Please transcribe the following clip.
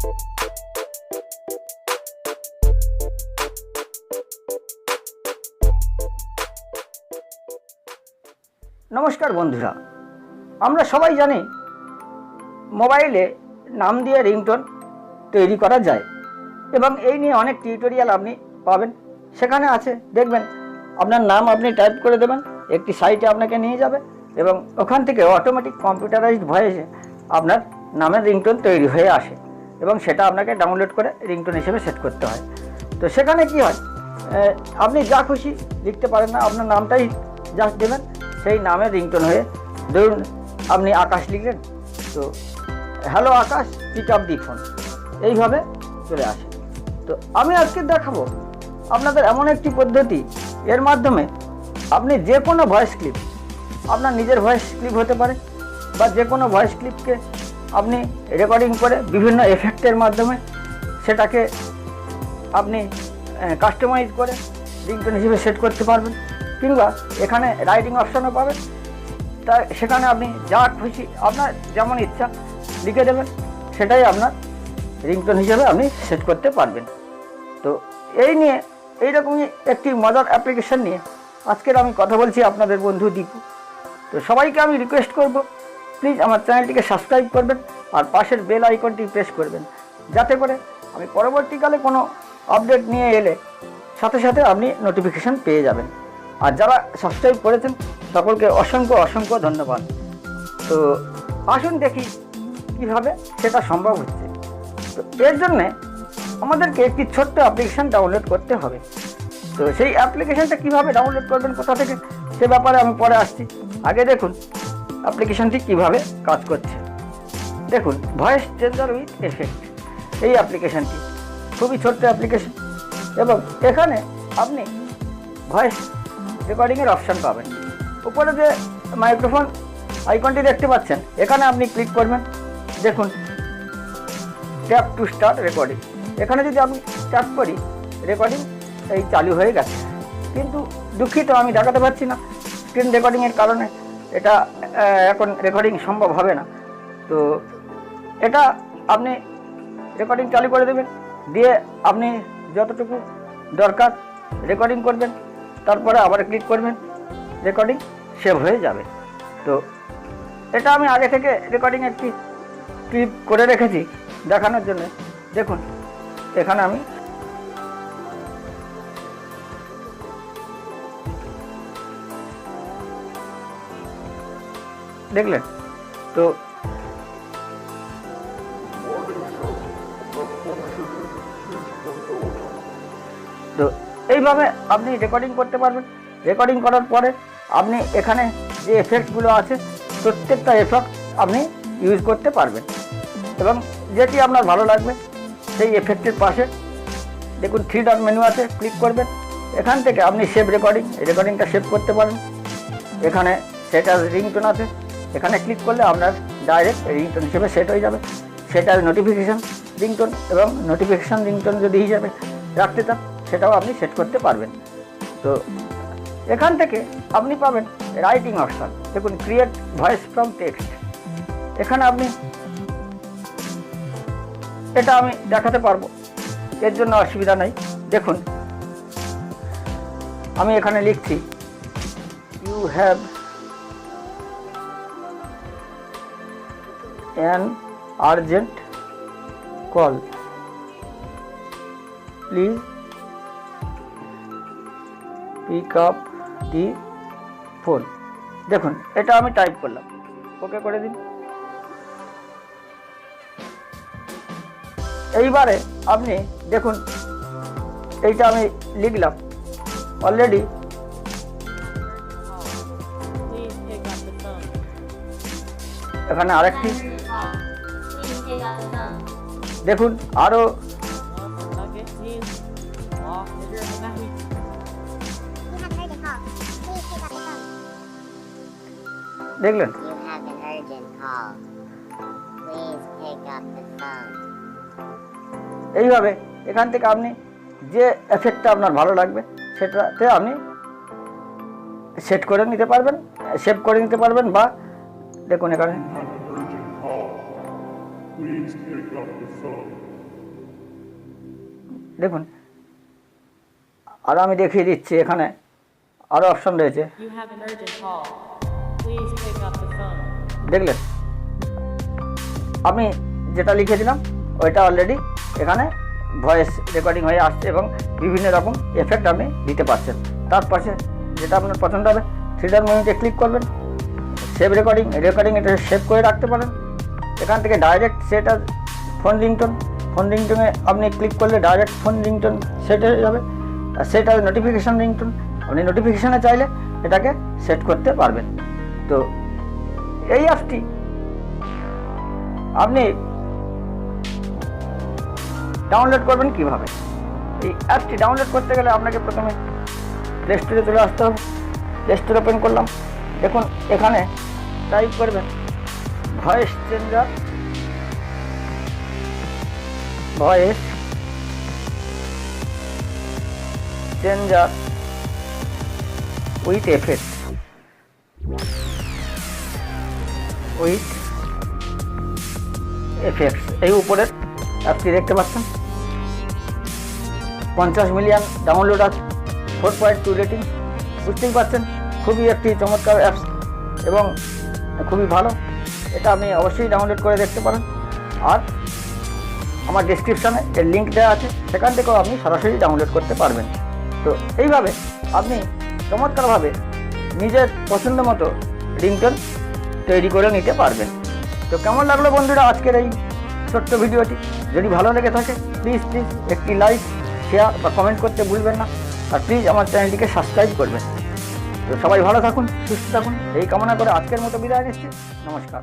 নমস্কার বন্ধুরা, আমরা সবাই জানি মোবাইলে নাম দিয়ে রিংটোন তৈরি করা যায় এবং এই নিয়ে অনেক টিউটোরিয়াল আপনি পাবেন। সেখানে আছে দেখবেন, আপনার নাম আপনি টাইপ করে দেবেন, একটি সাইটে আপনাকে নিয়ে যাবে এবং ওখান থেকে অটোমেটিক কম্পিউটারাইজড ভয়েসে আপনার নামের রিংটোন তৈরি হয়ে আসে এবং সেটা আপনাকে ডাউনলোড করে রিংটোন হিসেবে সেট করতে হয়। তো সেখানে কি হয়, আপনি যা খুশি লিখতে পারেন না, আপনার নামটাই জাস্ট দেবেন, সেই নামের রিংটোন হয়ে, ধরুন আপনি আকাশ লিখলেন, তো hello Akash pick up the phone, এইভাবে চলে আসে। তো আমি আজকে দেখাবো আপনাদের এমন একটি পদ্ধতি, এর মাধ্যমে আপনি যে কোনো ভয়েস ক্লিপ, আপনার নিজের ভয়েস ক্লিপ হতে পারে বা যে কোনো ভয়েস ক্লিপকে আপনি রেকর্ডিং করে বিভিন্ন এফেক্টের মাধ্যমে সেটাকে আপনি কাস্টমাইজ করে রিংটোন হিসেবে সেট করতে পারবেন, কিংবা এখানে রাইটিং অপশানও পাবেন। তাই সেখানে আপনি যা খুশি আপনার যেমন ইচ্ছা লিখে দেবেন, সেটাই আপনার রিংটোন হিসেবে আপনি সেট করতে পারবেন। তো এই নিয়ে, এইরকমই একটি মজার অ্যাপ্লিকেশন নিয়ে আজকের আমি কথা বলছি আপনাদের বন্ধু দীপু। তো সবাইকে আমি রিকোয়েস্ট করব, প্লিজ আমার চ্যানেলটিকে সাবস্ক্রাইব করবেন আর পাশের বেল আইকনটি প্রেস করবেন, যাতে করে আমি পরবর্তীকালে কোনো আপডেট নিয়ে এলে সাথে সাথে আপনি নোটিফিকেশান পেয়ে যাবেন। আর যারা সাবস্ক্রাইব করেছেন সকলকে অসংখ্য অসংখ্য ধন্যবাদ। তো আসুন দেখি কীভাবে সেটা সম্ভব হচ্ছে। তো এর জন্যে আমাদেরকে একটি ছোট্ট অ্যাপ্লিকেশান ডাউনলোড করতে হবে। তো সেই অ্যাপ্লিকেশানটা কীভাবে ডাউনলোড করবেন, কোথা থেকে, সে ব্যাপারে আমি পরে আসছি। আগে দেখুন অ্যাপ্লিকেশানটি কীভাবে কাজ করছে। দেখুন, ভয়েস চেঞ্জার উইথ এফেক্ট, এই অ্যাপ্লিকেশানটি খুবই ছোট্ট অ্যাপ্লিকেশান এবং এখানে আপনি ভয়েস রেকর্ডিংয়ের অপশান পাবেন। উপরে যে মাইক্রোফোন আইকনটি দেখতে পাচ্ছেন, এখানে আপনি ক্লিক করবেন। দেখুন, ট্যাপ টু স্টার্ট রেকর্ডিং, এখানে যদি আমি ট্যাপ করি, রেকর্ডিং এই চালু হয়ে গেছে। কিন্তু দুঃখিত, আমি দেখাতে পারছি না স্ক্রিন রেকর্ডিংয়ের কারণে, এটা এখন রেকর্ডিং সম্ভব হবে না। তো এটা আপনি রেকর্ডিং চালু করে দেবেন, দিয়ে আপনি যতটুকু দরকার রেকর্ডিং করবেন, তারপরে আবার ক্লিক করবেন, রেকর্ডিং সেভ হয়ে যাবে। তো এটা আমি আগে থেকে রেকর্ডিং একটি ক্লিপ করে রেখেছি দেখানোর জন্য। দেখুন, এখানে আমি দেখলেন। তো তো এইভাবে আপনি রেকর্ডিং করতে পারবেন। রেকর্ডিং করার পরে আপনি এখানে যে এফেক্টগুলো আছে, প্রত্যেকটা এফেক্ট আপনি ইউজ করতে পারবেন এবং যেটি আপনার ভালো লাগবে সেই এফেক্টের পাশে দেখুন 3 ডট মেনু আছে, ক্লিক করবেন। এখান থেকে আপনি সেভ রেকর্ডিংটা সেভ করতে পারেন। এখানে সেট অ্যাজ রিংটোন আছে, এখানে ক্লিক করলে আপনার ডাইরেক্ট রিংটোন হিসেবে সেট হয়ে যাবে। সেট অ্যাজ নোটিফিকেশান রিংটোন এবং নোটিফিকেশান রিংটোন যদি হিসাবে রাখতে চান, সেটাও আপনি সেট করতে পারবেন। তো এখান থেকে আপনি পাবেন রাইটিং অপশান। দেখুন, ক্রিয়েট ভয়েস ফ্রম টেক্সট, এখানে আপনি, এটা আমি দেখাতে পারবো, এর জন্য অসুবিধা নেই। দেখুন, আমি এখানে লিখছি, you have an urgent call, please pick up the phone. দেখুন, এটা আমি টাইপ করলাম, ওকে করে দিন। এইবারে আপনি দেখুন, এইটা আমি লিখলাম অলরেডি, এখানে আরেকটি দেখুন, আরো দেখলেন। এইভাবে এখান থেকে আপনি যে এফেক্টটা আপনার ভালো লাগবে সেটাতে আপনি সেট করে নিতে পারবেন, সেভ করে নিতে পারবেন। বা দেখুন, এখানে দেখুন, আর আমি দেখিয়ে দিচ্ছি, এখানে আরও অপশন রয়েছে। You have an urgent call. Please pick up the phone. দেখলেন, আমি যেটা লিখে দিলাম ওইটা অলরেডি এখানে ভয়েস রেকর্ডিং হয়ে আসছে এবং বিভিন্ন রকম এফেক্ট আপনি দিতে পারছেন। তার পাশে যেটা আপনার পছন্দ হবে থ্রি ডট মেনুতে ক্লিক করবেন, সেভ রেকর্ডিং, এটা সেভ করে রাখতে পারেন। এখান থেকে ডাইরেক্ট সেট আর ফোন রিংটোনে আপনি ক্লিক করলে ডাইরেক্ট ফোন রিংটোন সেট হয়ে যাবে। আর সেট আর নোটিফিকেশান রিংটোন, আপনি নোটিফিকেশানে চাইলে এটাকে সেট করতে পারবেন। তো এই অ্যাপটি আপনি ডাউনলোড করবেন কিভাবে? এই অ্যাপটি ডাউনলোড করতে গেলে আপনাকে প্রথমে প্লে স্টোরে চলে আসতে হবে। প্লে স্টোর ওপেন করলাম, দেখুন এখানে টাইপ করবেন ভয়েস চেঞ্জার উইথ এফেক্ট, এই উপরের অ্যাপটি দেখতে পাচ্ছেন। 50 মিলিয়ন ডাউনলোড আছে, 4.2 রেটিং। বুঝতেই পারছেন খুবই একটি চমৎকার অ্যাপস এবং খুবই ভালো। এটা আপনি অবশ্যই ডাউনলোড করে দেখতে পারেন। আর আমার ডেসক্রিপশানে এর লিঙ্ক দেওয়া আছে, সেখান থেকেও আপনি সরাসরি ডাউনলোড করতে পারবেন। তো এইভাবে আপনি চমৎকারভাবে নিজের পছন্দ মতো রিংটোন তৈরি করে নিতে পারবেন। তো কেমন লাগলো বন্ধুরা আজকের এই ছোট্ট ভিডিওটি? যদি ভালো লেগে থাকে প্লিজ একটি লাইক, শেয়ার বা কমেন্ট করতে ভুলবেন না। আর প্লিজ আমার চ্যানেলটিকে সাবস্ক্রাইব করবেন। তো সবাই ভালো থাকুন, সুস্থ থাকুন, এই কামনা করে আজকের মতো বিদায় নিচ্ছি। নমস্কার।